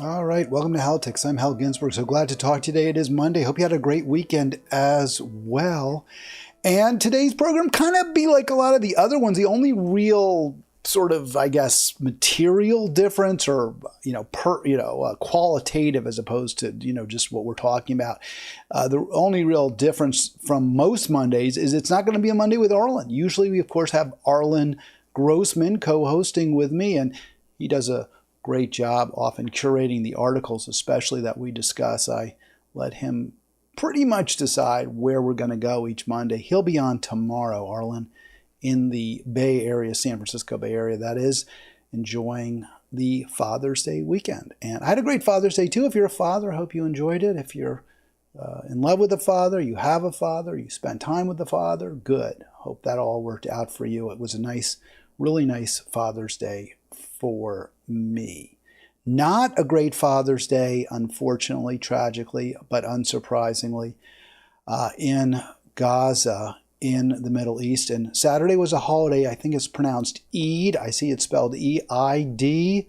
All right, welcome to Halitics. I'm Hal Ginsberg. So glad to talk today. It is Monday. Hope you had a great weekend as well. And today's program kind of be like a lot of the other ones. The only real sort of, I guess, material difference, or qualitative as opposed to just what we're talking about. The only real difference from most Mondays is it's not going to be a Monday with Arlen. Usually, we of course have Arlen Grossman co-hosting with me, and he does a great job often curating the articles, especially that we discuss. I let him pretty much decide where we're going to go each Monday. He'll be on tomorrow, Arlen, in the Bay Area, San Francisco Bay Area, that is, enjoying the Father's Day weekend. And I had a great Father's Day too. If you're a father, I hope you enjoyed it. If you're in love with a father, you have a father, you spend time with the father, good. Hope that all worked out for you. It was a nice, really nice Father's Day for me. Not a great Father's Day, unfortunately, tragically, but unsurprisingly, in Gaza, in the Middle East. And Saturday was a holiday. I think it's pronounced Eid. I see it spelled E-I-D.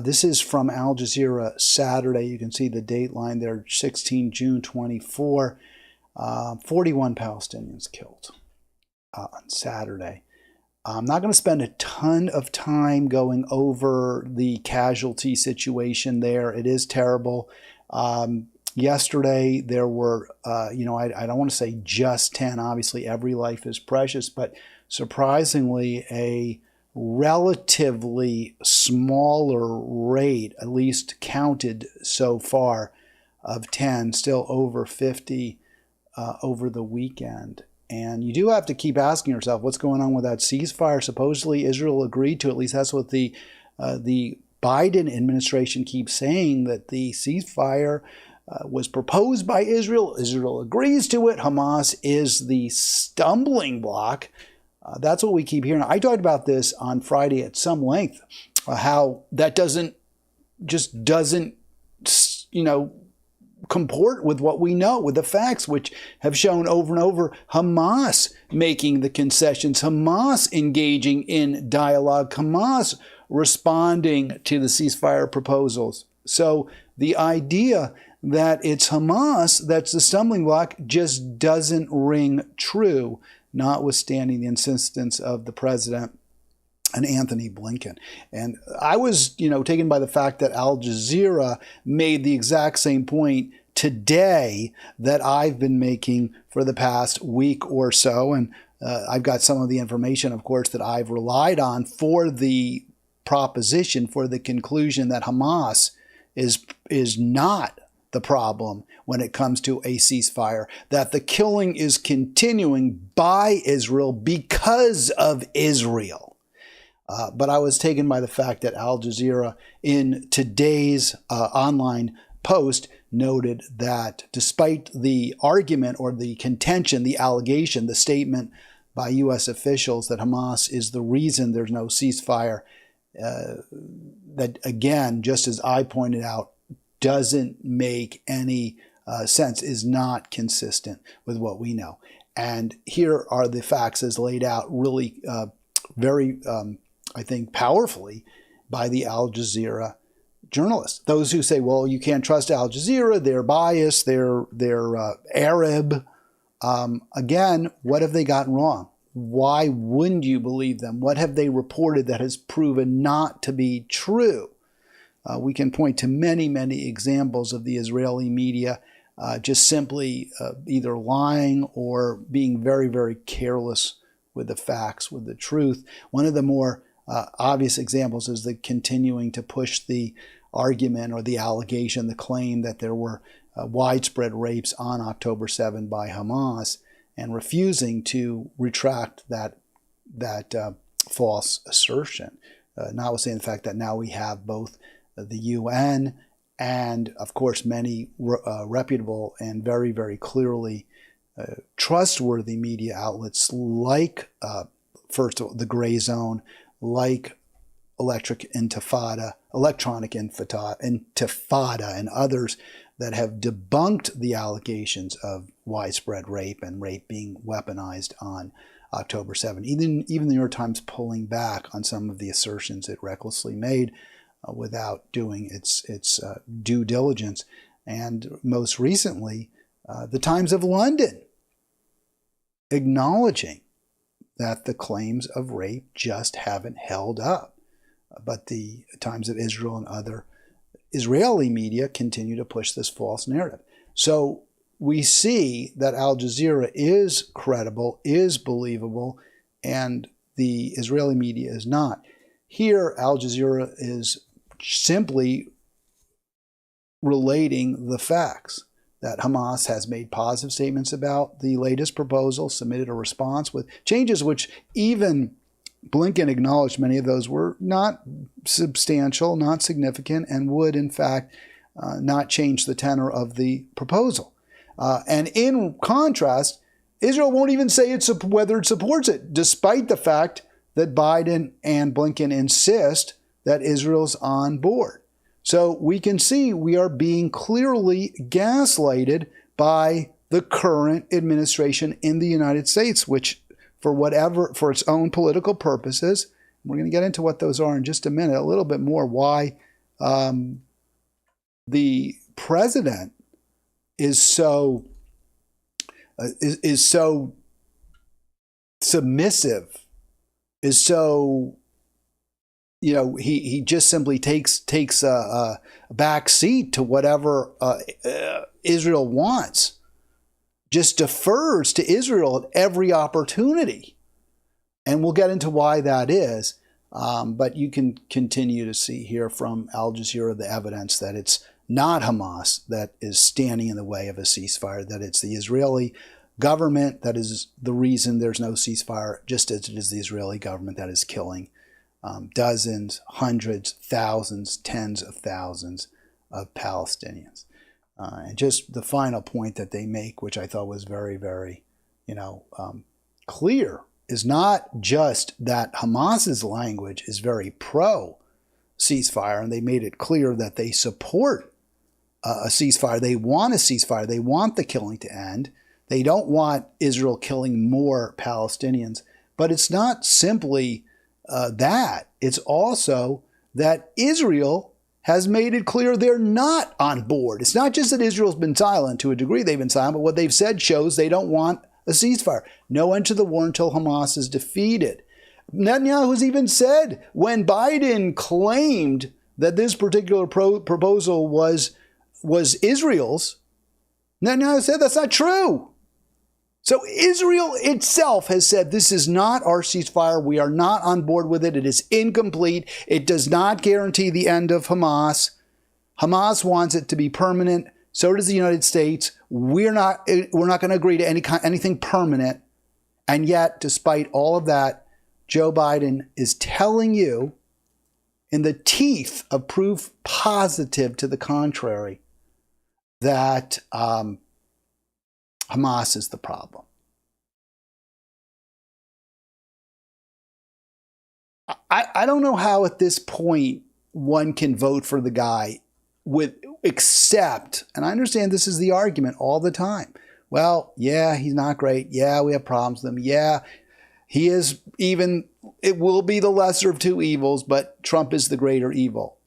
This is from Al Jazeera Saturday. You can see the date line there, 17Jun24. 41 Palestinians killed on Saturday. I'm not going to spend a ton of time going over the casualty situation there. It is terrible. Yesterday, there were, I don't want to say just 10. Obviously, every life is precious, but surprisingly, a relatively smaller rate, at least counted so far, of 10, still over 50 over the weekend. And you do have to keep asking yourself, what's going on with that ceasefire? Supposedly Israel agreed to, at least that's what the Biden administration keeps saying, that the ceasefire was proposed by Israel. Israel agrees to it. Hamas is the stumbling block. That's what we keep hearing. I talked about this on Friday at some length, how that doesn't, comport with what we know, with the facts, which have shown over and over Hamas making the concessions, Hamas engaging in dialogue, Hamas responding to the ceasefire proposals. So the idea that it's Hamas that's the stumbling block just doesn't ring true, notwithstanding the insistence of the president and Anthony Blinken. And I was, taken by the fact that Al Jazeera made the exact same point today that I've been making for the past week or so. And I've got some of the information, of course, that I've relied on for the proposition, for the conclusion that Hamas is not the problem when it comes to a ceasefire, that the killing is continuing by Israel because of Israel. But I was taken by the fact that Al Jazeera, in today's online post, noted that despite the argument or the contention, the allegation, the statement by U.S. officials that Hamas is the reason there's no ceasefire, that again, just as I pointed out, doesn't make any sense, is not consistent with what we know. And here are the facts as laid out, really very I think, powerfully by the Al Jazeera journalists. Those who say, well, you can't trust Al Jazeera, they're biased, they're Arab. Again, what have they gotten wrong? Why wouldn't you believe them? What have they reported that has proven not to be true? We can point to many, many examples of the Israeli media just simply either lying or being very, very careless with the facts, with the truth. One of the more obvious examples is the continuing to push the argument or the allegation, the claim that there were widespread rapes on October 7 by Hamas, and refusing to retract that false assertion, notwithstanding the fact that now we have both the UN and, of course, many reputable and very, very clearly trustworthy media outlets like, first of all, the Gray Zone, like Electronic Intifada, and others that have debunked the allegations of widespread rape and rape being weaponized on October 7. Even the New York Times pulling back on some of the assertions it recklessly made without doing its due diligence. And most recently, the Times of London acknowledging that the claims of rape just haven't held up. But the Times of Israel and other Israeli media continue to push this false narrative. So we see that Al Jazeera is credible, is believable, and the Israeli media is not. Here, Al Jazeera is simply relating the facts that Hamas has made positive statements about the latest proposal, submitted a response with changes which even Blinken acknowledged many of those were not substantial, not significant, and would, in fact, not change the tenor of the proposal. And in contrast, Israel won't even say whether it supports it, despite the fact that Biden and Blinken insist that Israel's on board. So we can see we are being clearly gaslighted by the current administration in the United States, which for its own political purposes, we're going to get into what those are in just a minute, a little bit more, why the president is so submissive, is so, he just simply takes a back seat to whatever Israel wants, just defers to Israel at every opportunity. And we'll get into why that is. But you can continue to see here from Al Jazeera the evidence that it's not Hamas that is standing in the way of a ceasefire, that it's the Israeli government that is the reason there's no ceasefire, just as it is the Israeli government that is killing dozens, hundreds, thousands, tens of thousands of Palestinians. And just the final point that they make, which I thought was very, very, clear, is not just that Hamas's language is very pro ceasefire, and they made it clear that they support a ceasefire. They want a ceasefire. They want the killing to end. They don't want Israel killing more Palestinians. But it's not simply that. It's also that Israel has made it clear they're not on board. It's not just that Israel's been silent. To a degree they've been silent, but what they've said shows they don't want a ceasefire. No end to the war until Hamas is defeated. Netanyahu's even said, when Biden claimed that this particular proposal was Israel's, Netanyahu said that's not true. So Israel itself has said this is not our ceasefire. We are not on board with it. It is incomplete. It does not guarantee the end of Hamas. Hamas wants it to be permanent. So does the United States. We're not going to agree to anything permanent. And yet, despite all of that, Joe Biden is telling you, in the teeth of proof positive to the contrary, that Hamas is the problem. I don't know how at this point one can vote for the guy except, and I understand this is the argument all the time. Well, yeah, he's not great. Yeah, we have problems with him. Yeah, he is it will be the lesser of two evils, but Trump is the greater evil.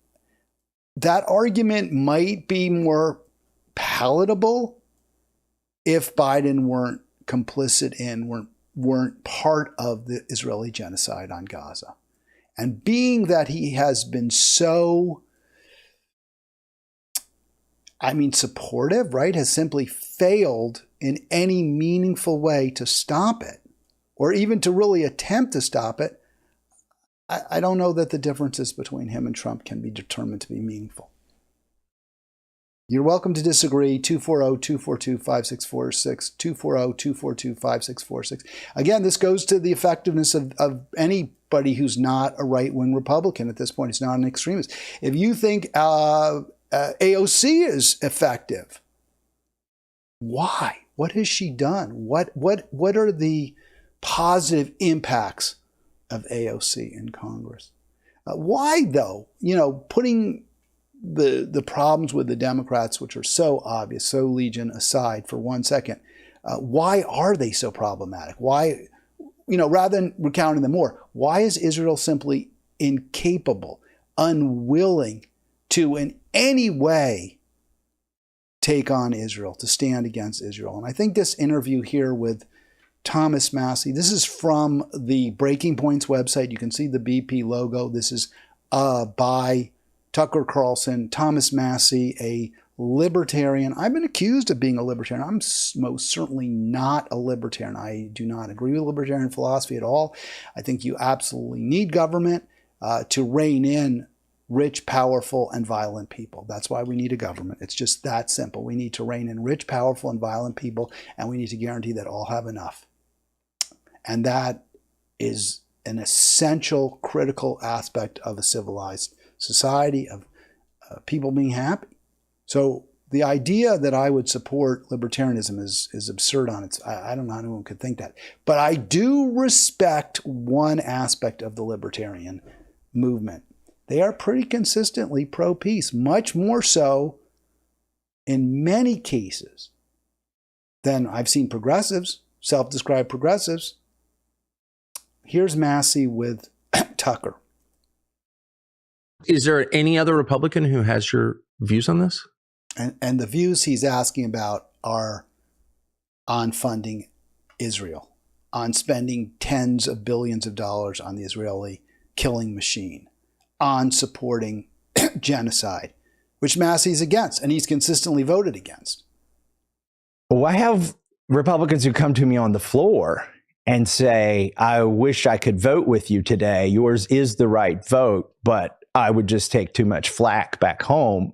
That argument might be more palatable if Biden weren't complicit in, weren't part of the Israeli genocide on Gaza. And being that he has been so, supportive, right, has simply failed in any meaningful way to stop it, or even to really attempt to stop it, I don't know that the differences between him and Trump can be determined to be meaningful. You're welcome to disagree. 240-242-5646, 240-242-5646. Again, this goes to the effectiveness of anybody who's not a right-wing Republican at this point. It's not an extremist. If you think AOC is effective, why? What has she done? What are the positive impacts of AOC in Congress? Why, though? Putting the problems with the Democrats, which are so obvious, so legion, aside for 1 second, why are they so problematic? Why, rather than recounting them more, why is Israel simply incapable unwilling to in any way take on Israel, to stand against Israel. And I think this interview here with Thomas Massie, this is from the Breaking Points website. You can see the BP logo. This is by Tucker Carlson, Thomas Massie, a libertarian. I've been accused of being a libertarian. I'm most certainly not a libertarian. I do not agree with libertarian philosophy at all. I think you absolutely need government to rein in rich, powerful, and violent people. That's why we need a government. It's just that simple. We need to rein in rich, powerful, and violent people, and we need to guarantee that all have enough. And that is an essential, critical aspect of a civilized society, of people being happy. So the idea that I would support libertarianism is absurd on its. I don't know how anyone could think that. But I do respect one aspect of the libertarian movement. They are pretty consistently pro-peace, much more so in many cases than I've seen progressives, self-described progressives. Here's Massie with Tucker. Is there any other Republican who has your views on this? And the views he's asking about are on funding Israel, on spending tens of billions of dollars on the Israeli killing machine, on supporting genocide, which Massie's against, and he's consistently voted against. Well, I have Republicans who come to me on the floor and say, I wish I could vote with you today. Yours is the right vote, but I would just take too much flack back home.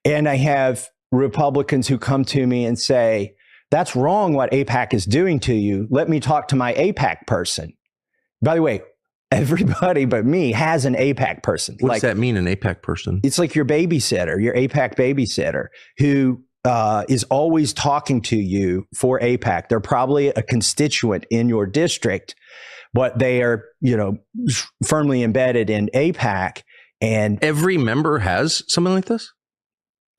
And I have Republicans who come to me and say, that's wrong what AIPAC is doing to you. Let me talk to my AIPAC person. By the way, everybody but me has an AIPAC person. What does that mean, an AIPAC person? It's like your babysitter, your AIPAC babysitter, who is always talking to you for AIPAC. They're probably a constituent in your district, but they are, firmly embedded in AIPAC. And every member has something like this?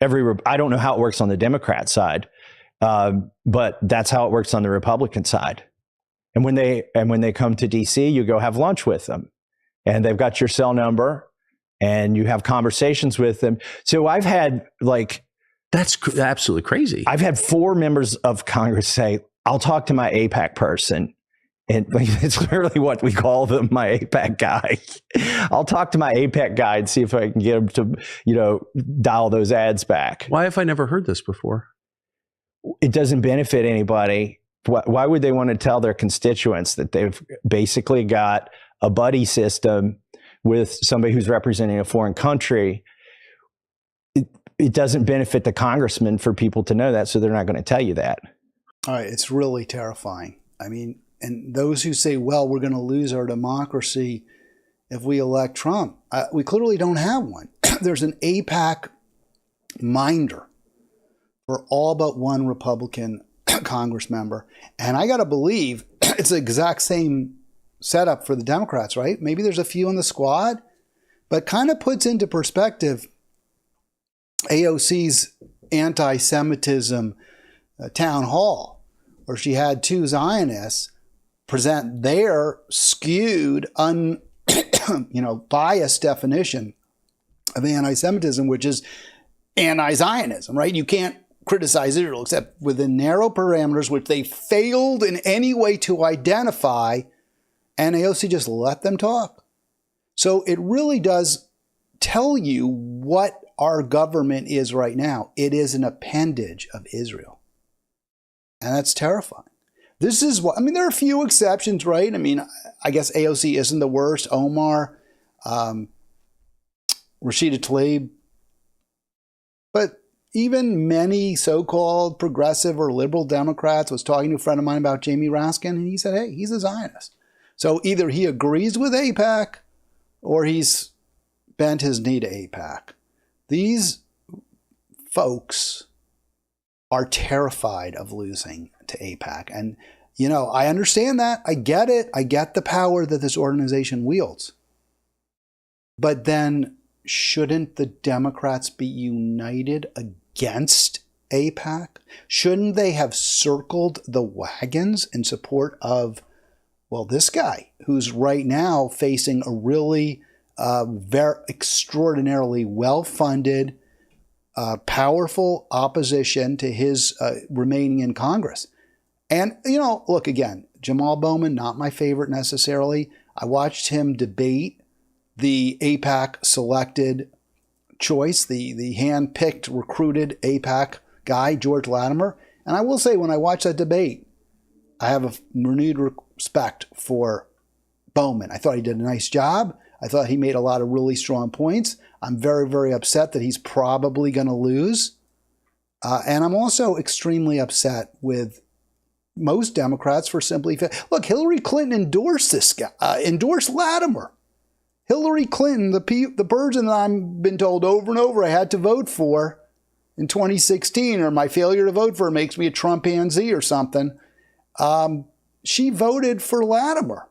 I don't know how it works on the Democrat side, but that's how it works on the Republican side. And when they come to DC, you go have lunch with them, and they've got your cell number, and you have conversations with them. So I've had that's absolutely crazy. I've had 4 members of Congress say, "I'll talk to my AIPAC person," and it's literally what we call them, my AIPAC guy. I'll talk to my AIPAC guy and see if I can get him to, dial those ads back. Why have I never heard this before? It doesn't benefit anybody. Why would they want to tell their constituents that they've basically got a buddy system with somebody who's representing a foreign country? It doesn't benefit the congressman for people to know that, so they're not going to tell you that. All right, it's really terrifying. I mean, and those who say, well, we're going to lose our democracy if we elect Trump, we clearly don't have one. There's an AIPAC minder for all but one Republican Congress member. And I got to believe it's the exact same setup for the Democrats, right? Maybe there's a few in the squad, but kind of puts into perspective AOC's anti-Semitism town hall, where she had 2 Zionists present their skewed, biased definition of anti-Semitism, which is anti-Zionism, right? You can't criticize Israel except within narrow parameters, which they failed in any way to identify, and AOC just let them talk. So it really does tell you what our government is right now. It is an appendage of Israel. And that's terrifying. This is what, there are a few exceptions, right? I guess AOC isn't the worst. Omar, Rashida Tlaib. But even many so-called progressive or liberal Democrats, was talking to a friend of mine about Jamie Raskin, and he said, hey, he's a Zionist. So either he agrees with AIPAC or he's bent his knee to AIPAC. These folks are terrified of losing to AIPAC. And, I understand that. I get it. I get the power that this organization wields. But then shouldn't the Democrats be united against AIPAC? Shouldn't they have circled the wagons in support of, this guy who's right now facing a really very extraordinarily well-funded, powerful opposition to his remaining in Congress. And, look, again, Jamal Bowman, not my favorite necessarily. I watched him debate the AIPAC selected choice, the hand-picked, recruited AIPAC guy, George Latimer. And I will say, when I watched that debate, I have a renewed respect for Bowman. I thought he did a nice job. I thought he made a lot of really strong points. I'm very, very upset that he's probably going to lose. And I'm also extremely upset with most Democrats for simply... Look, Hillary Clinton endorsed this guy, endorsed Latimer. Hillary Clinton, the person that I've been told over and over I had to vote for in 2016, or my failure to vote for her makes me a Trumpanzee or something, she voted for Latimer.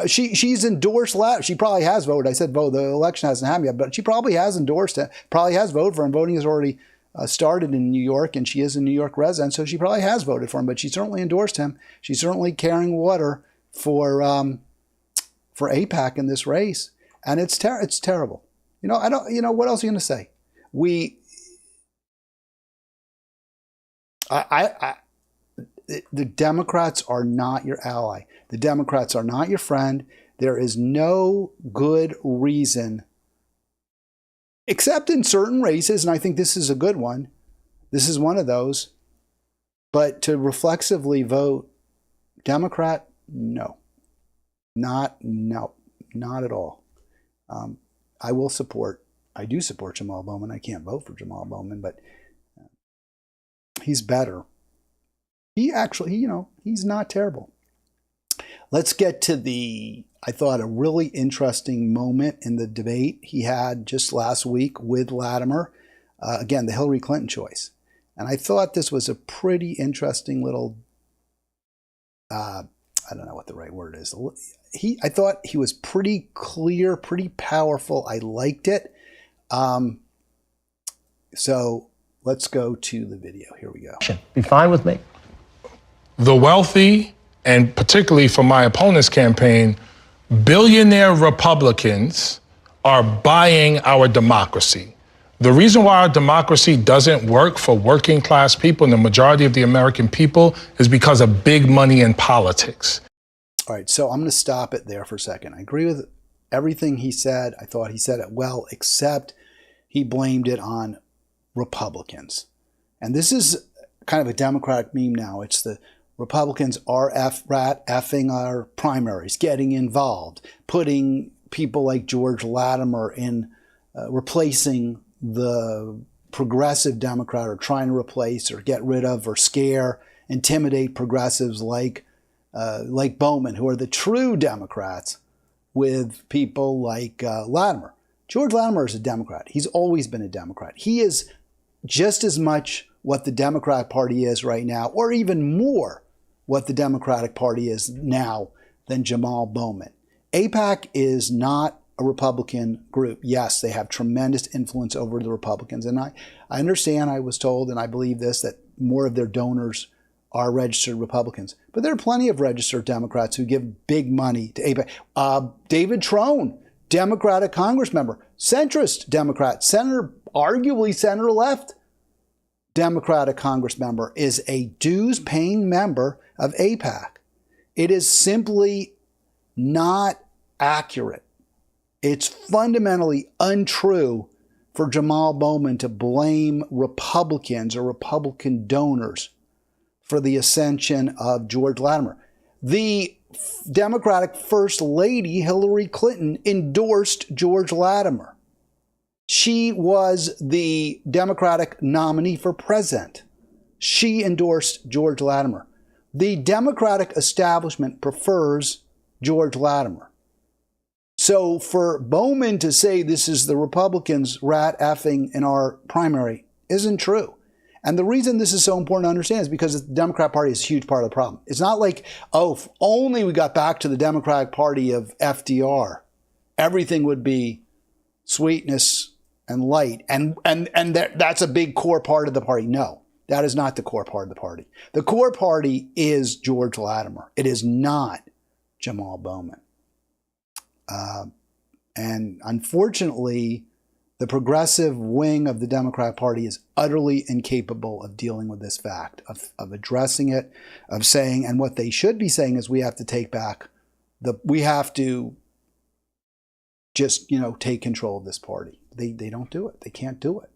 She's endorsed Latimer. She probably has voted. I said vote. The election hasn't happened yet, but she probably has endorsed it. Probably has voted for him. Voting has already started in New York, and she is a New York resident, so she probably has voted for him. But she certainly endorsed him. She's certainly carrying water for AIPAC in this race, and it's terrible. I don't. What else are you going to say? The Democrats are not your ally. The Democrats are not your friend. There is no good reason, except in certain races, and I think this is a good one. This is one of those. But to reflexively vote Democrat, no. Not at all. I do support Jamal Bowman. I can't vote for Jamal Bowman, but he's better. He's not terrible. Let's get to I thought, a really interesting moment in the debate he had just last week with Latimer. Again, the Hillary Clinton choice. And I thought this was a pretty interesting little, I don't know what the right word is. I thought he was pretty clear, pretty powerful. I liked it. So let's go to the video. Here we go. Be fine with me. The wealthy, and particularly for my opponent's campaign, billionaire Republicans are buying our democracy. The reason why our democracy doesn't work for working class people and the majority of the American people is because of big money in politics. All right, so I'm going to stop it there for a second. I agree with everything he said. I thought he said it well, except he blamed it on Republicans. And this is kind of a Democratic meme now. It's the Republicans are effing our primaries, getting involved, putting people like George Latimer in, replacing the progressive Democrat, or trying to replace or get rid of or scare, intimidate progressives like Bowman, who are the true Democrats, with people like Latimer. George Latimer is a Democrat. He's always been a Democrat. He is just as much what the Democratic Party is right now, or even more what the Democratic Party is now than Jamal Bowman. AIPAC is not a Republican group. Yes, they have tremendous influence over the Republicans. And I understand, I was told, and I believe this, that more of their donors are registered Republicans. But there are plenty of registered Democrats who give big money to AIPAC. David Trone, Democratic Congress member, centrist Democrat, arguably center left Democratic Congress member, is a dues-paying member of AIPAC. It is simply not accurate. It's fundamentally untrue for Jamal Bowman to blame Republicans or Republican donors for the ascension of George Latimer. The Democratic First Lady, Hillary Clinton, endorsed George Latimer. She was the Democratic nominee for president. She endorsed George Latimer. The Democratic establishment prefers George Latimer. So for Bowman to say this is the Republicans rat effing in our primary isn't true. And the reason this is so important to understand is because the Democrat Party is a huge part of the problem. It's not like, oh, if only we got back to the Democratic Party of FDR, everything would be sweetness and light. And that's a big core part of the party. No, that is not the core part of the party. The core party is George Latimer. It is not Jamal Bowman. And unfortunately, the progressive wing of the Democrat Party is utterly incapable of dealing with this fact, of addressing it, of saying, and what they should be saying is we have to take back we have to just, take control of this party. They don't do it. They can't do it.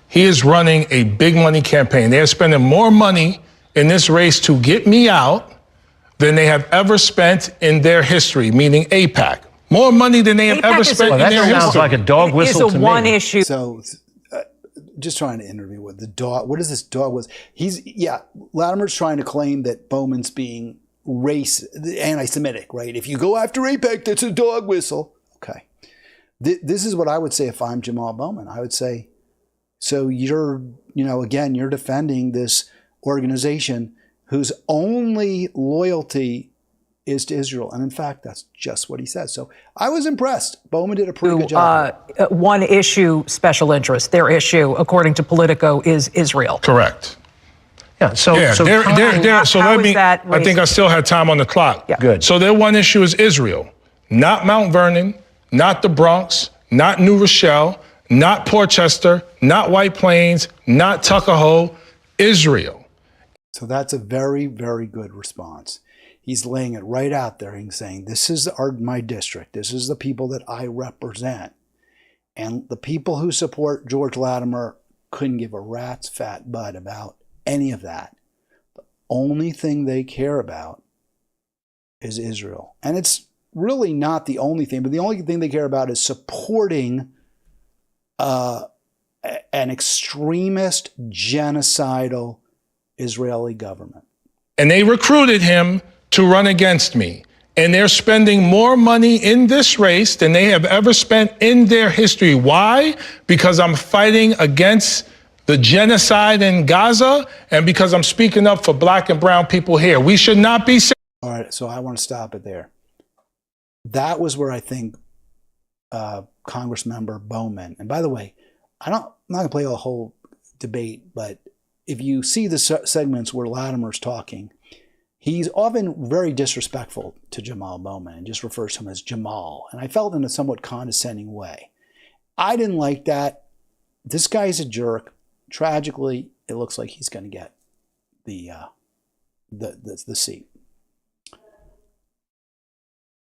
He is running a big money campaign. They're spending more money in this race to get me out than they have ever spent in their history, meaning AIPAC. More money than they have ever spent in their history. That sounds like a dog whistle to me. It's a one issue. So just trying to interview with the dog. What is this dog was? Latimer's trying to claim that Bowman's being anti-Semitic, right? If you go after AIPAC, that's a dog whistle. Okay. This is what I would say if I'm Jamal Bowman. I would say, so you're defending this organization whose only loyalty is to Israel. And in fact, that's just what he says. So I was impressed. Bowman did a pretty good job. One issue, special interest. Their issue, according to Politico, is Israel. Correct. Yeah. So let me. I think I still had time on the clock. Yeah. Good. So their one issue is Israel, not Mount Vernon, not the Bronx, not New Rochelle, not Portchester, not White Plains, not Tuckahoe, Israel. So that's a very, very good response. He's laying it right out there and saying, this is my district. This is the people that I represent. And the people who support George Latimer couldn't give a rat's fat butt about any of that. The only thing they care about is Israel. And it's really not the only thing, but the only thing they care about is supporting an extremist, genocidal Israeli government. And they recruited him to run against me. And they're spending more money in this race than they have ever spent in their history. Why? Because I'm fighting against the genocide in Gaza and because I'm speaking up for black and brown people here. We should not be... All right, so I want to stop it there. That was where I think Congressmember Bowman, and by the way, I'm not going to play a whole debate, but if you see the segments where Latimer's talking, he's often very disrespectful to Jamal Bowman and just refers to him as Jamal. And I felt in a somewhat condescending way. I didn't like that. This guy's a jerk. Tragically, it looks like he's going to get the seat.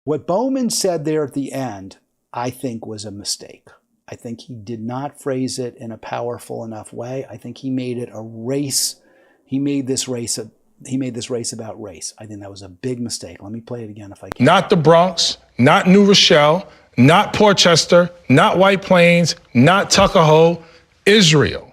What Bowman said there at the end, I think, was a mistake. I think he did not phrase it in a powerful enough way. I think he made it a race. He made this race about race. I think that was a big mistake. Let me play it again if I can. Not the Bronx, not New Rochelle, not Portchester, not White Plains, not Tuckahoe, Israel.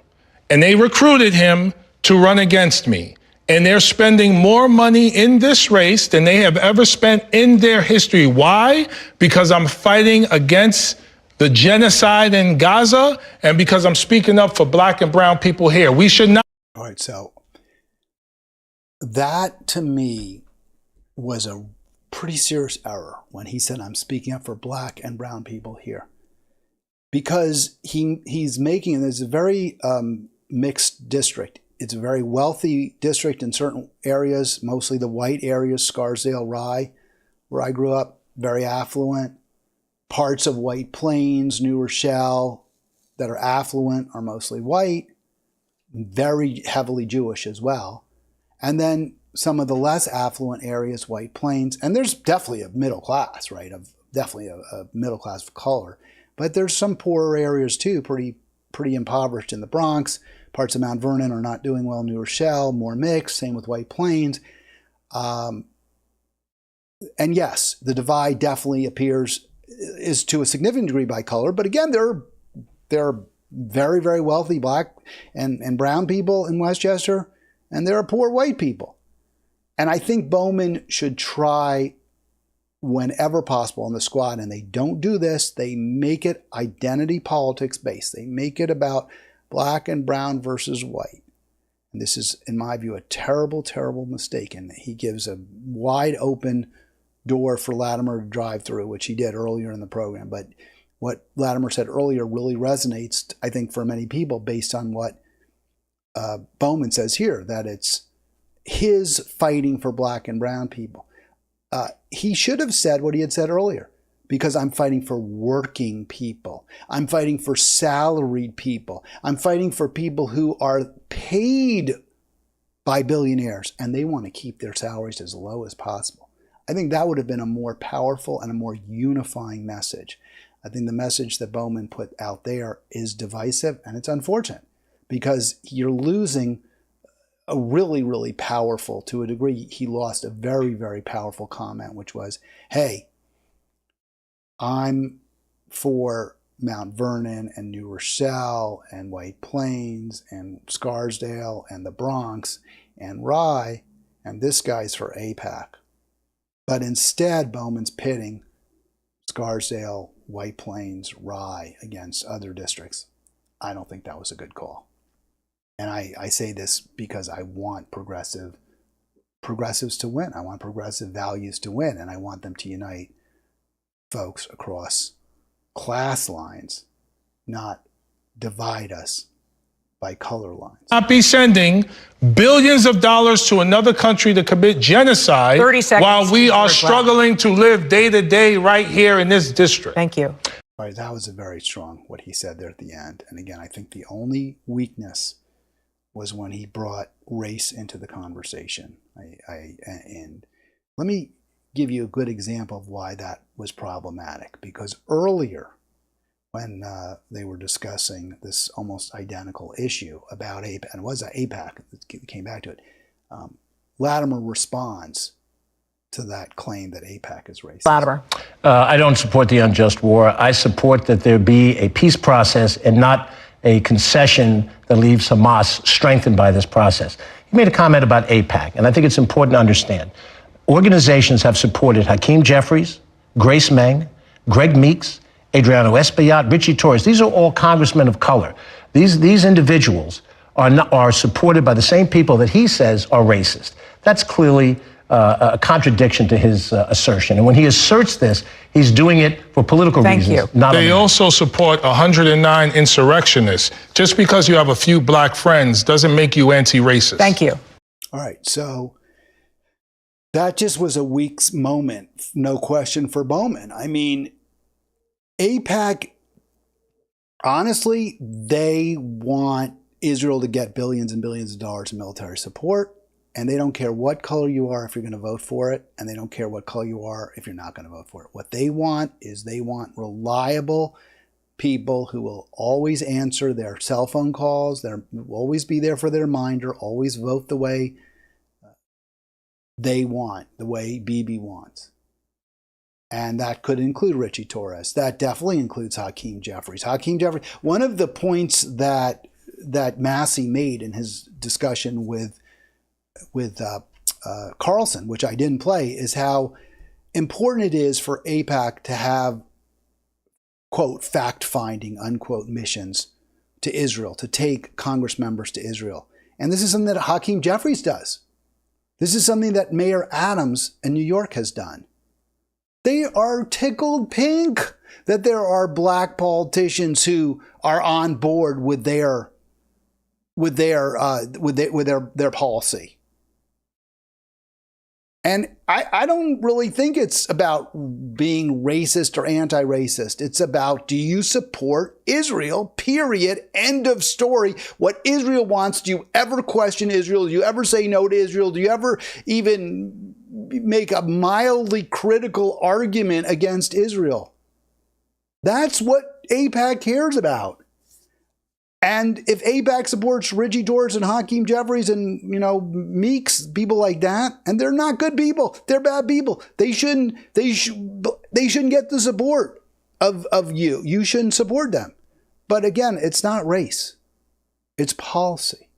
And they recruited him to run against me. And they're spending more money in this race than they have ever spent in their history. Why? Because I'm fighting against the genocide in Gaza and because I'm speaking up for black and brown people here. We should not. All right, so that to me was a pretty serious error when he said, I'm speaking up for black and brown people here. Because he's making, there's a very mixed district. It's a very wealthy district in certain areas, mostly the white areas, Scarsdale, Rye, where I grew up, very affluent. Parts of White Plains, New Rochelle, that are affluent are mostly white, very heavily Jewish as well. And then some of the less affluent areas, White Plains, and there's definitely a middle class, right? Definitely a middle class of color. But there's some poorer areas too, pretty impoverished in the Bronx. Parts of Mount Vernon are not doing well. New Rochelle, more mixed. Same with White Plains. And yes, the divide definitely is to a significant degree by color. But again, there are very, very wealthy black and brown people in Westchester, and there are poor white people. And I think Bowman should try whenever possible on the squad, and they don't do this. They make it identity politics based. They make it about black and brown versus white. And this is, in my view, a terrible, terrible mistake. And he gives a wide open door for Latimer to drive through, which he did earlier in the program. But what Latimer said earlier really resonates, I think, for many people based on what Bowman says here, that it's his fighting for black and brown people. He should have said what he had said earlier. because I'm fighting for working people. I'm fighting for salaried people. I'm fighting for people who are paid by billionaires and they want to keep their salaries as low as possible. I think that would have been a more powerful and a more unifying message. I think the message that Bowman put out there is divisive, and it's unfortunate because you're losing a really, really powerful, to a degree, he lost a very, very powerful comment, which was, hey, I'm for Mount Vernon and New Rochelle and White Plains and Scarsdale and the Bronx and Rye, and this guy's for AIPAC. But instead, Bowman's pitting Scarsdale, White Plains, Rye against other districts. I don't think that was a good call. And I say this because I want progressives to win. I want progressive values to win, and I want them to unite folks across class lines, not divide us by color lines. Not be sending billions of dollars to another country to commit genocide 30 seconds while we are as well. struggling to live day to day right here in this district. Thank you. All right, that was a very strong what he said there at the end. And again, I think the only weakness was when he brought race into the conversation. And let me give you a good example of why that was problematic. Because earlier, when they were discussing this almost identical issue about AIPAC, and it was AIPAC that came back to it, Latimer responds to that claim that AIPAC is racist. Latimer. I don't support the unjust war. I support that there be a peace process and not a concession that leaves Hamas strengthened by this process. You made a comment about AIPAC, and I think it's important to understand. Organizations have supported Hakeem Jeffries, Grace Meng, Greg Meeks, Adriano Espaillat, Richie Torres. These are all congressmen of color. These individuals are supported by the same people that he says are racist. That's clearly a contradiction to his assertion. And when he asserts this, he's doing it for political reasons. They also support 109 insurrectionists. Just because you have a few black friends doesn't make you anti-racist. Thank you. All right, so that just was a weak moment, no question, for Bowman. I mean, AIPAC, honestly, they want Israel to get billions and billions of dollars in military support. And they don't care what color you are if you're going to vote for it. And they don't care what color you are if you're not going to vote for it. What they want is they want reliable people who will always answer their cell phone calls. They'll always be there for their reminder, always vote the way they want, the way Bibi wants. And that could include Richie Torres. That definitely includes Hakeem Jeffries. Hakeem Jeffries, one of the points that Massey made in his discussion with Carlson, which I didn't play, is how important it is for AIPAC to have, quote, fact-finding, unquote, missions to Israel, to take Congress members to Israel. And this is something that Hakeem Jeffries does. This is something that Mayor Adams in New York has done. They are tickled pink that there are black politicians who are on board with their policy. And I don't really think it's about being racist or anti-racist. It's about, do you support Israel? Period. End of story. What Israel wants. Do you ever question Israel? Do you ever say no to Israel? Do you ever even make a mildly critical argument against Israel? That's what AIPAC cares about. And if AIPAC supports Richie Torres and Hakeem Jeffries and, Meeks, people like that, and they're not good people, they're bad people. They shouldn't get the support of you. You shouldn't support them. But again, it's not race. It's policy.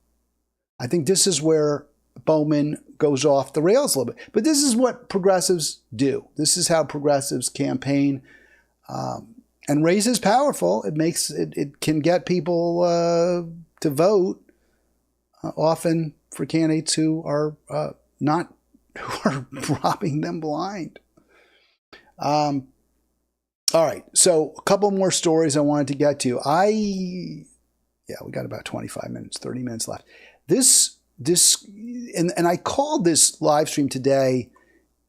I think this is where Bowman goes off the rails a little bit. But this is what progressives do. This is how progressives campaign. And race is powerful. It can get people to vote, often for candidates who are robbing them blind. All right, so a couple more stories I wanted to get to. We got about 25 minutes, 30 minutes left. And I called this live stream today,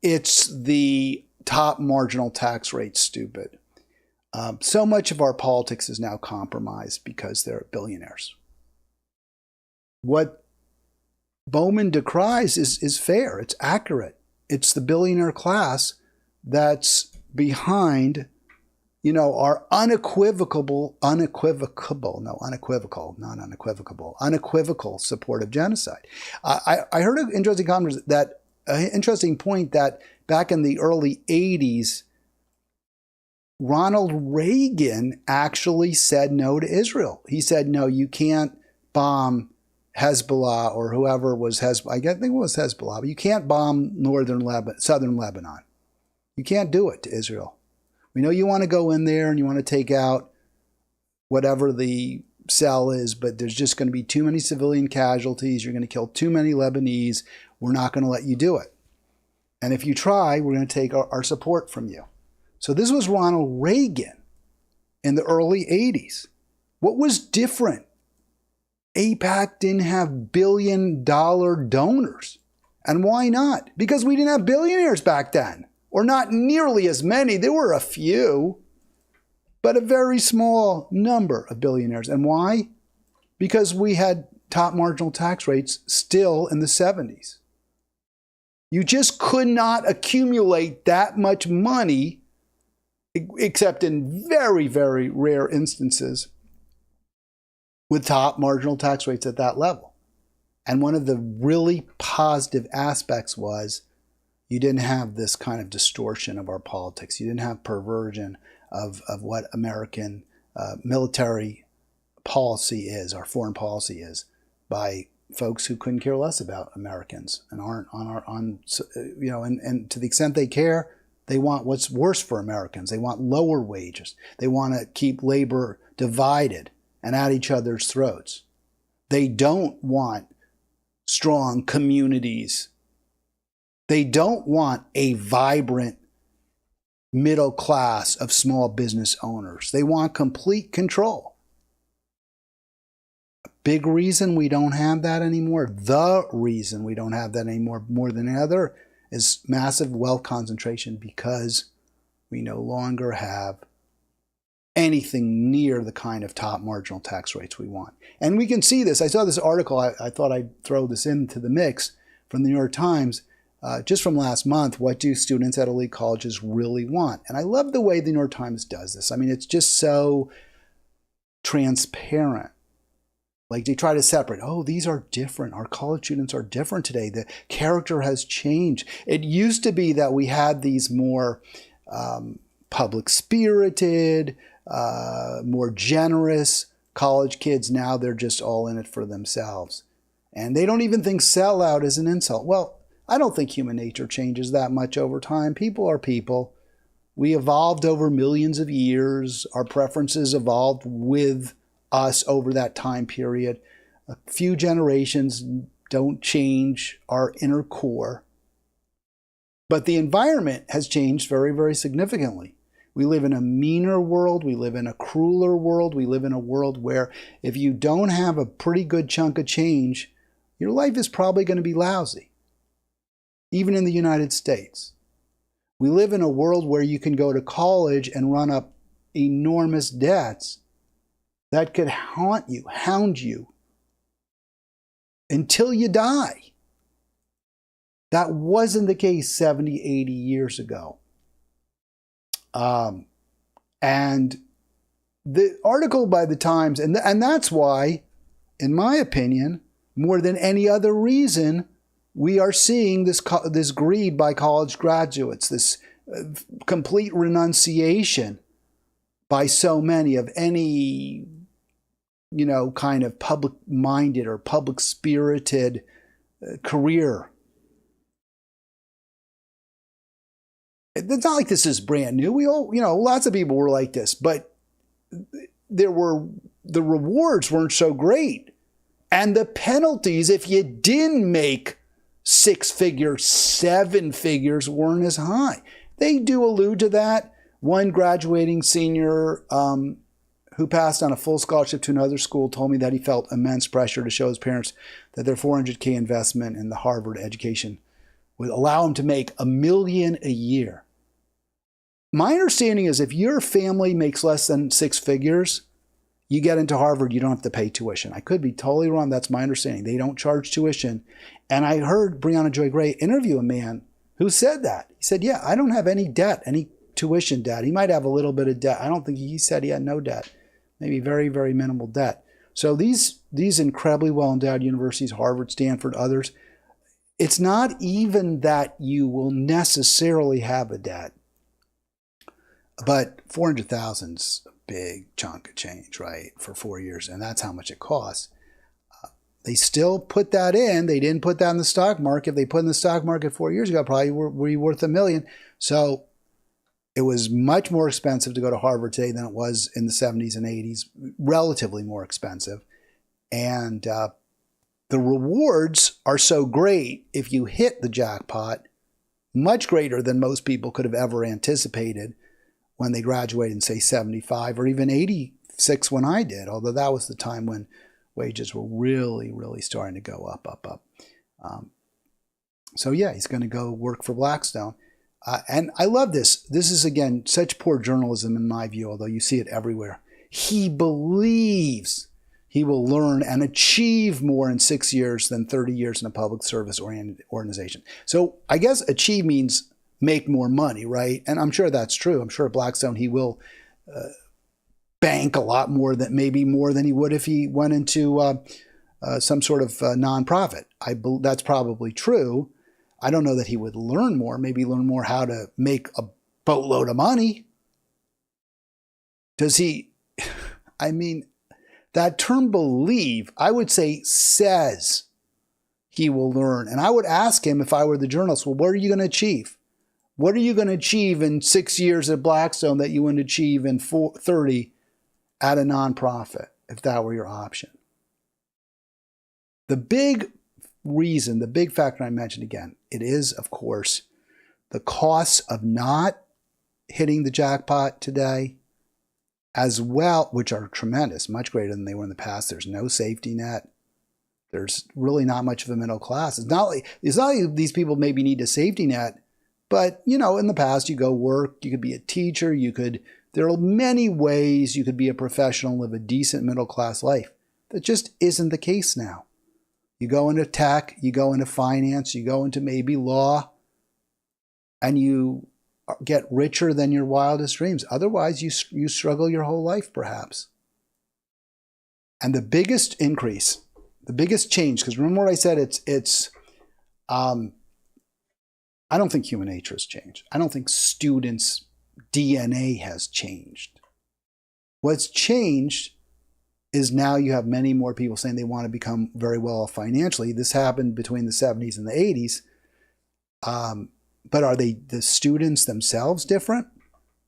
it's the top marginal tax rates stupid. So much of our politics is now compromised because they're billionaires. What Bowman decries is fair. It's accurate. It's the billionaire class that's behind, our unequivocal support of genocide. I heard an interesting point that back in the early 80s, Ronald Reagan actually said no to Israel. He said, no, you can't bomb Hezbollah or whoever was Hezbollah. I think it was Hezbollah, but you can't bomb southern Lebanon. You can't do it to Israel. We know you want to go in there and you want to take out whatever the cell is, but there's just going to be too many civilian casualties. You're going to kill too many Lebanese. We're not going to let you do it. And if you try, we're going to take our support from you. So this was Ronald Reagan in the early 80s. What was different? AIPAC didn't have billion-dollar donors. And why not? Because we didn't have billionaires back then, or not nearly as many. There were a few, but a very small number of billionaires. And why? Because we had top marginal tax rates still in the 70s. You just could not accumulate that much money, except in very, very rare instances, with top marginal tax rates at that level. And one of the really positive aspects was you didn't have this kind of distortion of our politics. You didn't have perversion of what American military policy is, our foreign policy is, by folks who couldn't care less about Americans and aren't and to the extent they care, they want what's worse for Americans. They want lower wages. They want to keep labor divided and at each other's throats. They don't want strong communities. They don't want a vibrant middle class of small business owners. They want complete control. A big reason we don't have that anymore, the reason we don't have that anymore more than other, is massive wealth concentration, because we no longer have anything near the kind of top marginal tax rates we want. And we can see this. I saw this article. I thought I'd throw this into the mix from the New York Times just from last month. What do students at elite colleges really want? And I love the way the New York Times does this. I mean, it's just so transparent. Like, they try to separate, these are different. Our college students are different today. The character has changed. It used to be that we had these more public-spirited, more generous college kids. Now they're just all in it for themselves. And they don't even think sellout is an insult. Well, I don't think human nature changes that much over time. People are people. We evolved over millions of years. Our preferences evolved with us over that time period. A few generations don't change our inner core. But the environment has changed very, very significantly. We live in a meaner world. We live in a crueler world. We live in a world where if you don't have a pretty good chunk of change, your life is probably going to be lousy, even in the United States. We live in a world where you can go to college and run up enormous debts that could hound you until you die. That wasn't the case 70, 80 years ago. And the article by the Times, and that's why, in my opinion, more than any other reason, we are seeing this greed by college graduates, this complete renunciation by so many of any, kind of public-minded or public-spirited career. It's not like this is brand new. We all, lots of people were like this, but the rewards weren't so great. And the penalties, if you didn't make 6 figures, 7 figures, weren't as high. They do allude to that. One graduating senior who passed on a full scholarship to another school told me that he felt immense pressure to show his parents that their $400K investment in the Harvard education would allow him to make $1 million a year. My understanding is if your family makes less than 6 figures, you get into Harvard, you don't have to pay tuition. I could be totally wrong. That's my understanding. They don't charge tuition. And I heard Brianna Joy Gray interview a man who said that. He said, yeah, I don't have any debt, any tuition debt. He might have a little bit of debt. I don't think he said he had no debt, maybe very, very minimal debt. So these incredibly well-endowed universities, Harvard, Stanford, others, it's not even that you will necessarily have a debt. But 400,000's a big chunk of change, right, for 4 years, and that's how much it costs. They still put that in. They didn't put that in the stock market. If they put it in the stock market 4 years ago, probably were worth $1 million. So it was much more expensive to go to Harvard today than it was in the 70s and 80s, relatively more expensive. And the rewards are so great if you hit the jackpot, much greater than most people could have ever anticipated when they graduated in, say, 75 or even 86 when I did, although that was the time when wages were really, really starting to go up. So yeah, he's going to go work for Blackstone. And I love this. This is, again, such poor journalism in my view, although you see it everywhere. He believes he will learn and achieve more in 6 years than 30 years in a public service organization. So I guess achieve means make more money, right? And I'm sure that's true. I'm sure at Blackstone he will bank a lot more, maybe more than he would if he went into some sort of nonprofit. That's probably true. I don't know that he would learn more, maybe learn more how to make a boatload of money. Does he, I mean, that term believe, I would say says he will learn. And I would ask him if I were the journalist, well, what are you going to achieve? What are you going to achieve in 6 years at Blackstone that you wouldn't achieve in 30 at a nonprofit if that were your option? The big reason, the big factor I mentioned again, it is, of course, the costs of not hitting the jackpot today as well, which are tremendous, much greater than they were in the past. There's no safety net. There's really not much of a middle class. It's not like these people maybe need a safety net, but, you know, in the past, you go work, you could be a teacher, there are many ways you could be a professional, live a decent middle class life. That just isn't the case now. You go into tech, you go into finance, you go into maybe law, and you get richer than your wildest dreams. Otherwise, you struggle your whole life, perhaps. And the biggest increase, the biggest change, because remember what I said, I don't think human nature has changed. I don't think students' DNA has changed. What's changed is now you have many more people saying they want to become very well off financially. This happened between the 70s and the 80s. But are the students themselves different?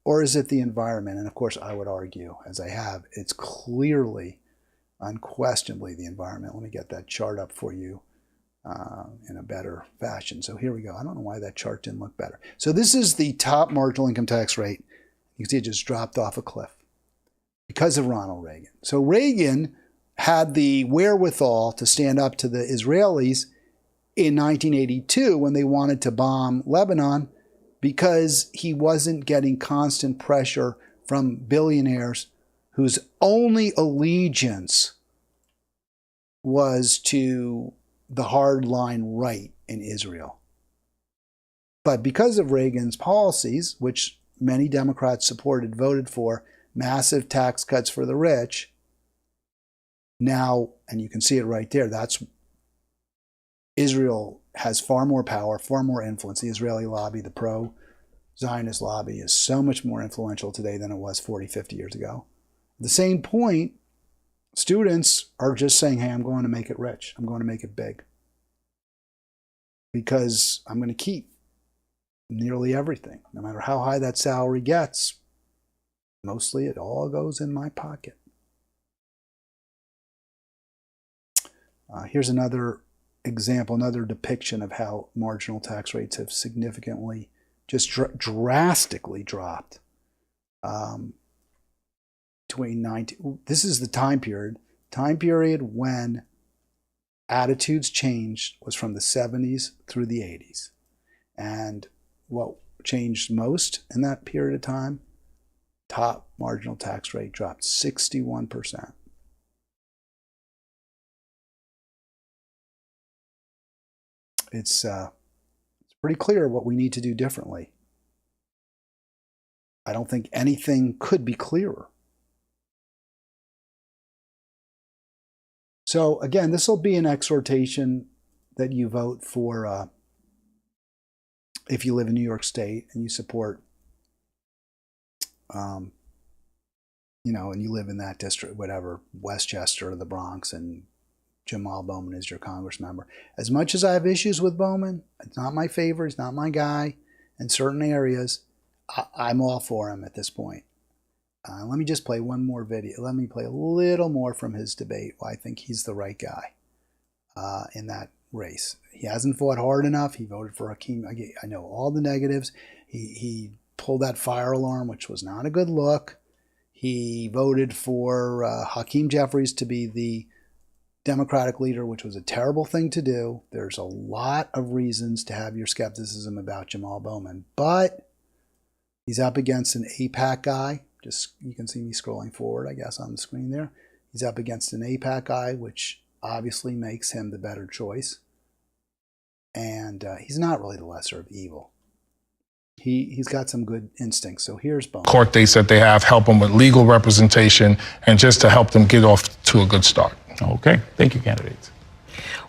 Or is it the environment? And of course, I would argue, as I have, it's clearly, unquestionably the environment. Let me get that chart up for you in a better fashion. So here we go. I don't know why that chart didn't look better. So this is the top marginal income tax rate. You can see it just dropped off a cliff because of Ronald Reagan. So Reagan had the wherewithal to stand up to the Israelis in 1982 when they wanted to bomb Lebanon because he wasn't getting constant pressure from billionaires whose only allegiance was to the hardline right in Israel. But because of Reagan's policies, which many Democrats supported, voted for, massive tax cuts for the rich, now, and you can see it right there, Israel has far more power, far more influence. The Israeli lobby, the pro-Zionist lobby, is so much more influential today than it was 40, 50 years ago. At the same point, students are just saying, hey, I'm going to make it rich. I'm going to make it big. Because I'm going to keep nearly everything. No matter how high that salary gets, mostly it all goes in my pocket. Here's another example, another depiction of how marginal tax rates have significantly, just drastically dropped. This is the time period when attitudes changed was from the 70s through the 80s. And what changed most in that period of time, top marginal tax rate dropped 61%. It's pretty clear what we need to do differently. I don't think anything could be clearer. So again, this will be an exhortation that you vote for if you live in New York State and you support, and you live in that district, whatever, Westchester or the Bronx, and Jamal Bowman is your Congress member. As much as I have issues with Bowman, it's not my favorite, he's not my guy in certain areas, I'm all for him at this point. Let me just play one more video. Let me play a little more from his debate, why I think he's the right guy in that race. He hasn't fought hard enough. He voted for Hakeem. I know all the negatives. He pulled that fire alarm, which was not a good look. He voted for Hakeem Jeffries to be the Democratic leader, which was a terrible thing to do. There's a lot of reasons to have your skepticism about Jamal Bowman, but he's up against an AIPAC guy. Just, you can see me scrolling forward, I guess, on the screen there. He's up against an AIPAC guy, which obviously makes him the better choice. And he's not really the lesser of evil. He's got some good instincts. So here's Bowman. Court dates that they have, help them with legal representation, and just to help them get off to a good start. Okay. Thank you, candidates.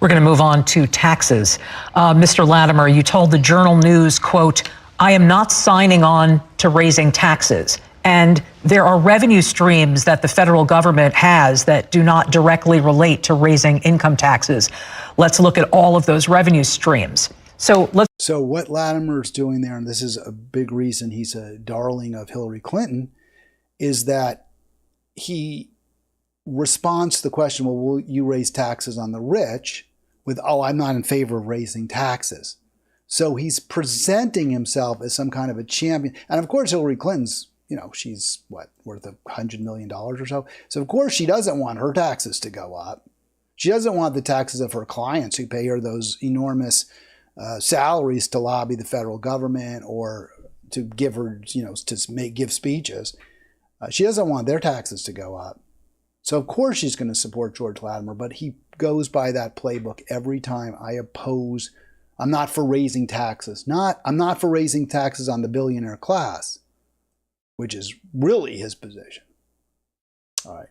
We're going to move on to taxes. Mr. Latimer, you told the Journal News, quote, "I am not signing on to raising taxes. And there are revenue streams that the federal government has that do not directly relate to raising income taxes. Let's look at all of those revenue streams." So what Latimer's doing there, and this is a big reason he's a darling of Hillary Clinton, is that he responds to the question, well, will you raise taxes on the rich, with, oh, I'm not in favor of raising taxes. So he's presenting himself as some kind of a champion. And of course, Hillary Clinton's, she's worth $100 million or so. So of course she doesn't want her taxes to go up. She doesn't want the taxes of her clients who pay her those enormous salaries to lobby the federal government or to give her, give speeches. She doesn't want their taxes to go up. So of course she's going to support George Latimer, but he goes by that playbook every time. I'm not for raising taxes. I'm not for raising taxes on the billionaire class, which is really his position. All right.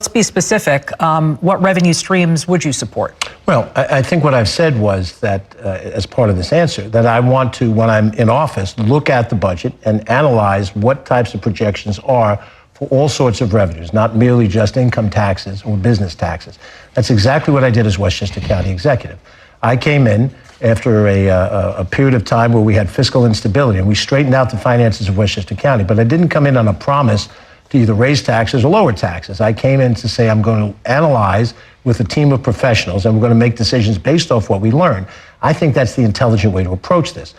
let's be specific. What revenue streams would you support? Well, I think what I've said was that, as part of this answer, that I want to, when I'm in office, look at the budget and analyze what types of projections are for all sorts of revenues, not merely just income taxes or business taxes. That's exactly what I did as Westchester County Executive. I came in after a period of time where we had fiscal instability, and we straightened out the finances of Westchester County, but I didn't come in on a promise to either raise taxes or lower taxes. I came in to say I'm going to analyze with a team of professionals, and we're going to make decisions based off what we learn. I think that's the intelligent way to approach this.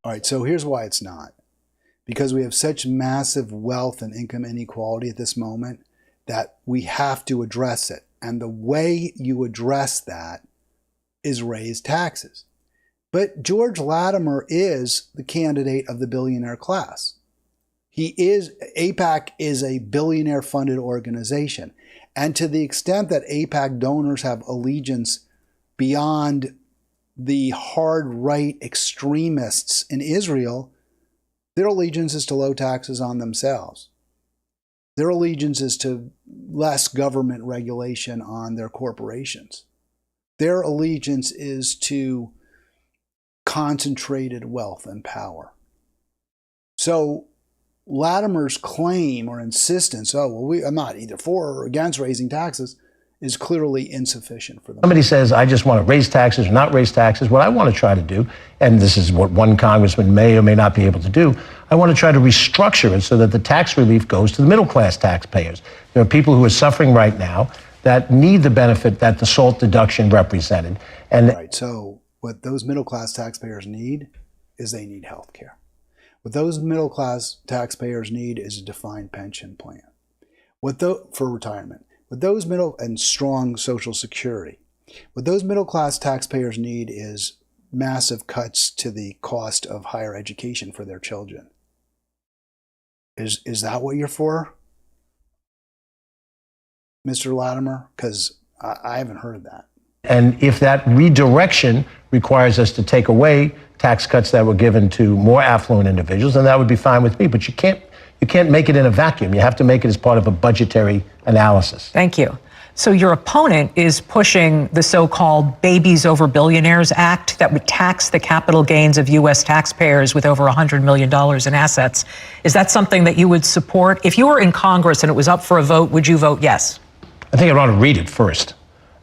All right, so here's why it's not. Because we have such massive wealth and income inequality at this moment that we have to address it. And the way you address that is raise taxes. But George Latimer is the candidate of the billionaire class. AIPAC is a billionaire-funded organization. And to the extent that AIPAC donors have allegiance beyond the hard-right extremists in Israel, their allegiance is to low taxes on themselves. Their allegiance is to less government regulation on their corporations. Their allegiance is to concentrated wealth and power. So Latimer's claim or insistence, I'm not either for or against raising taxes, is clearly insufficient for them. Somebody says, I just want to raise taxes or not raise taxes. What I want to try to do, and this is what one congressman may or may not be able to do, I want to try to restructure it so that the tax relief goes to the middle-class taxpayers. There are people who are suffering right now that need the benefit that the SALT deduction represented. Right, so what those middle-class taxpayers need is they need health care. What those middle-class taxpayers need is a defined pension plan for retirement. What those and strong Social Security. What those middle-class taxpayers need is massive cuts to the cost of higher education for their children. Is that what you're for, Mr. Latimer? Because I haven't heard that. And if that redirection requires us to take away tax cuts that were given to more affluent individuals, then that would be fine with me. But you can't make it in a vacuum. You have to make it as part of a budgetary analysis. Thank you. So your opponent is pushing the so-called Babies Over Billionaires Act that would tax the capital gains of U.S. taxpayers with over $100 million in assets. Is that something that you would support? If you were in Congress and it was up for a vote, would you vote yes? I think I'd want to read it first.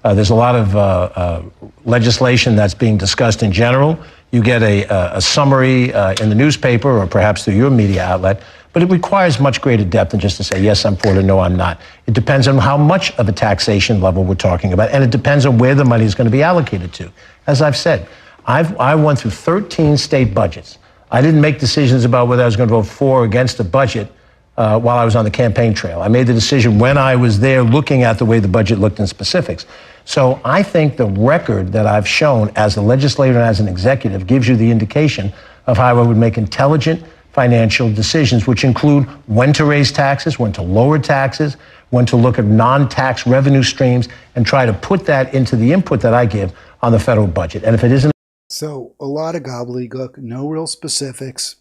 There's a lot of legislation that's being discussed in general. You get a summary in the newspaper or perhaps through your media outlet, but it requires much greater depth than just to say, yes, I'm for it, or no, I'm not. It depends on how much of a taxation level we're talking about, and it depends on where the money is going to be allocated to. As I've said, I went through 13 state budgets. I didn't make decisions about whether I was going to vote for or against a budget while I was on the campaign trail. I made the decision when I was there looking at the way the budget looked in specifics. So I think the record that I've shown as a legislator and as an executive gives you the indication of how I would make intelligent financial decisions, which include when to raise taxes, when to lower taxes, when to look at non-tax revenue streams, and try to put that into the input that I give on the federal budget. And if it isn't... So a lot of gobbledygook, no real specifics,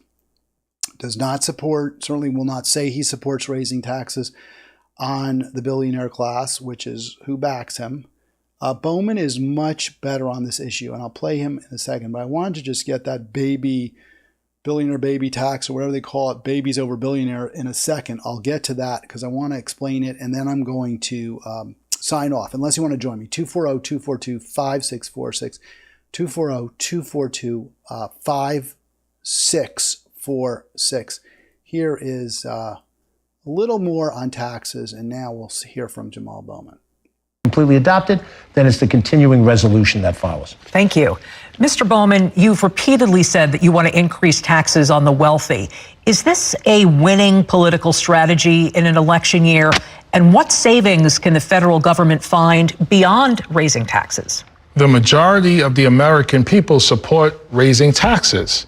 does not support, certainly will not say he supports raising taxes on the billionaire class, which is who backs him. Bowman is much better on this issue, and I'll play him in a second, but I wanted to just get that billionaire baby tax, or whatever they call it, babies over billionaire, in a second. I'll get to that because I want to explain it, and then I'm going to sign off, unless you want to join me. 240-242-5646, 240-242-5646. Here is a little more on taxes, and now we'll hear from Jamal Bowman. Completely adopted, then it's the continuing resolution that follows. Thank you. Mr. Bowman, you've repeatedly said that you want to increase taxes on the wealthy. Is this a winning political strategy in an election year? And what savings can the federal government find beyond raising taxes? The majority of the American people support raising taxes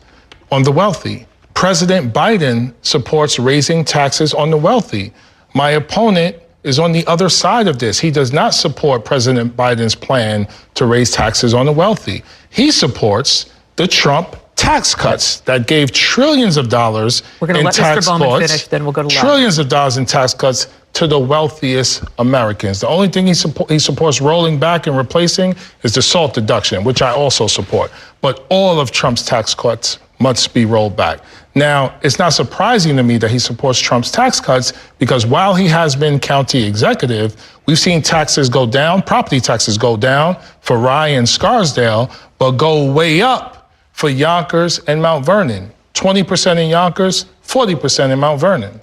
on the wealthy. President Biden supports raising taxes on the wealthy. My opponent is on the other side of this. He does not support President Biden's plan to raise taxes on the wealthy. He supports the Trump tax cuts that gave trillions of dollars in tax cuts, then we'll go to trillions of dollars in tax cuts to the wealthiest Americans. The only thing he supports rolling back and replacing is the SALT deduction, which I also support. But all of Trump's tax cuts must be rolled back. Now, it's not surprising to me that he supports Trump's tax cuts, because while he has been county executive, we've seen taxes go down, property taxes go down for Rye and Scarsdale, but go way up for Yonkers and Mount Vernon. 20% in Yonkers, 40% in Mount Vernon.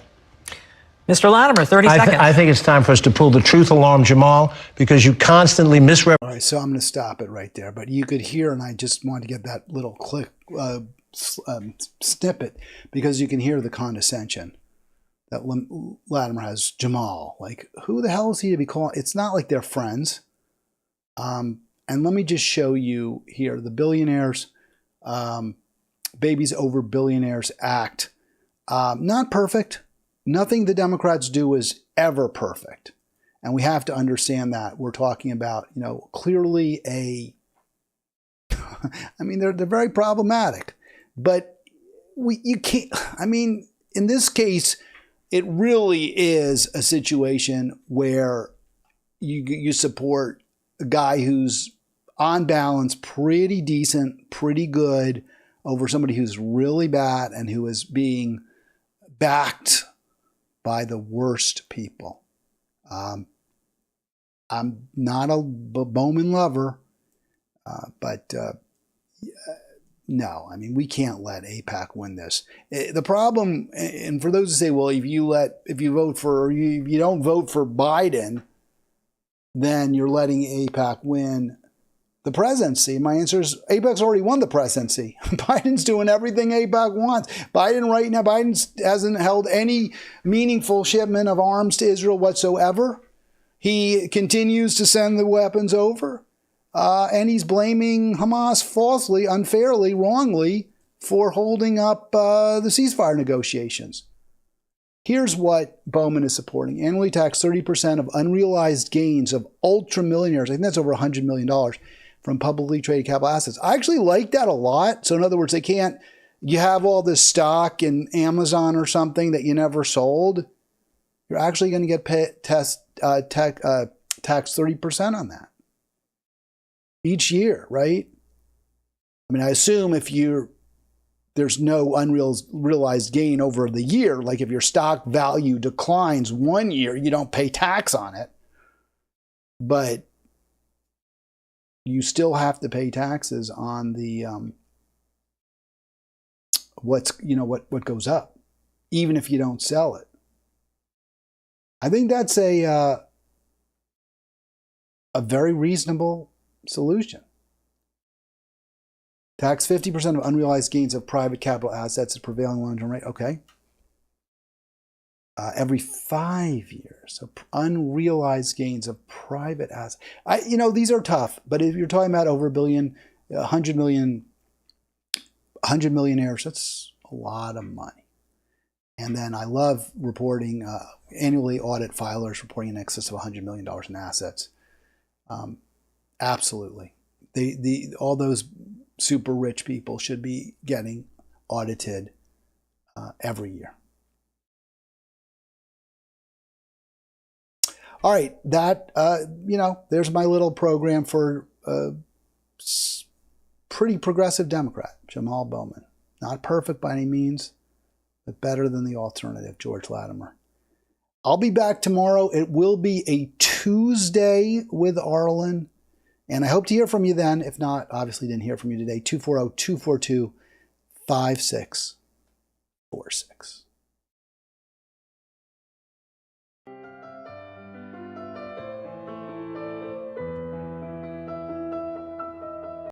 Mr. Latimer, 30 seconds. I think it's time for us to pull the truth alarm, Jamal, because you constantly misrepresent. All right, so I'm going to stop it right there. But you could hear, and I just wanted to get that little click, snippet, because you can hear the condescension that Latimer has. Jamal, like, who the hell is he to be calling? It's not like they're friends. And let me just show you here the Billionaires, Babies Over Billionaires Act. Not perfect. Nothing the Democrats do is ever perfect. And we have to understand that. We're talking about, clearly I mean, they're very problematic. But you can't, in this case, it really is a situation where you support a guy who's on balance pretty decent, pretty good, over somebody who's really bad and who is being backed by the worst people. I'm not a Bowman lover, but no, we can't let AIPAC win this. The problem, and for those who say, well, if you don't vote for Biden, then you're letting AIPAC win the presidency. My answer is AIPAC's already won the presidency. Biden's doing everything AIPAC wants. Biden hasn't held any meaningful shipment of arms to Israel whatsoever. He continues to send the weapons over. And he's blaming Hamas falsely, unfairly, wrongly for holding up the ceasefire negotiations. Here's what Bowman is supporting. Annually tax 30% of unrealized gains of ultra millionaires. I think that's over $100 million from publicly traded capital assets. I actually like that a lot. So in other words, you have all this stock in Amazon or something that you never sold. You're actually going to get taxed 30% on that each year, right? I mean, I assume if there's no unrealized gain over the year, like if your stock value declines 1 year, you don't pay tax on it. But you still have to pay taxes on the what goes up, even if you don't sell it. I think that's a very reasonable solution. Tax 50% of unrealized gains of private capital assets at prevailing long-term rate. Okay. Every 5 years. So unrealized gains of private assets. These are tough, but if you're talking about over a billion, 100 millionaires, that's a lot of money. And then I love reporting, annually audit filers reporting in excess of $100 million in assets. Absolutely. All those super rich people should be getting audited every year. All right, that there's my little program for pretty progressive Democrat, Jamal Bowman. Not perfect by any means, but better than the alternative, George Latimer. I'll be back tomorrow. It will be a Tuesday with Arlen. And I hope to hear from you then. If not, obviously didn't hear from you today. 240-242-5646.